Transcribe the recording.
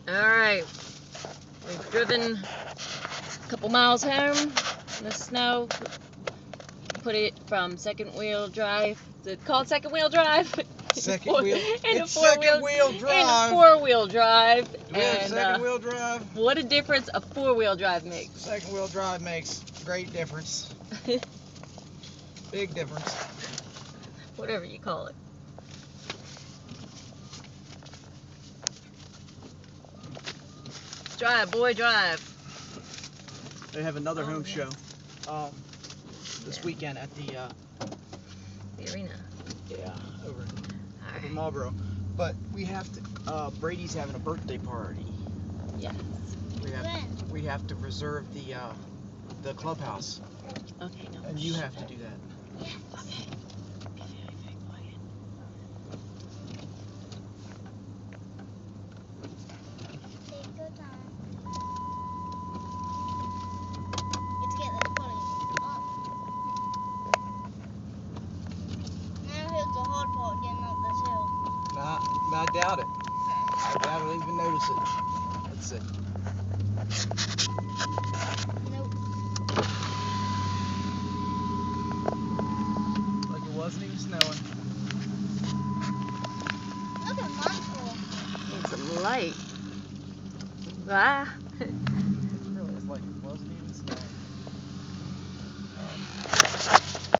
Alright, we've driven a couple miles home in the snow. Put it from second wheel drive. Is it called second wheel drive? Second wheel. Into It's second wheel drive. Into four-wheel drive. We have And second wheel drive. what a difference a four-wheel drive makes. Second wheel drive makes great difference. Big difference. Whatever you call it. Drive, boy, drive. They have another home yes. show this weekend at the arena. Yeah, over in Marlboro. But we have to. Brady's having a birthday party. Yes. We have to reserve the clubhouse. Okay. No. And you have to do that. Okay. Be very, very quiet. Take your time. You have to get this pudding up. Now here's the hard part, getting up this hill. Nah, I doubt it. I doubt I'll even notice it. Let's see. Nope. Like it wasn't even snowing. Look at mine for. Need some light. Ah.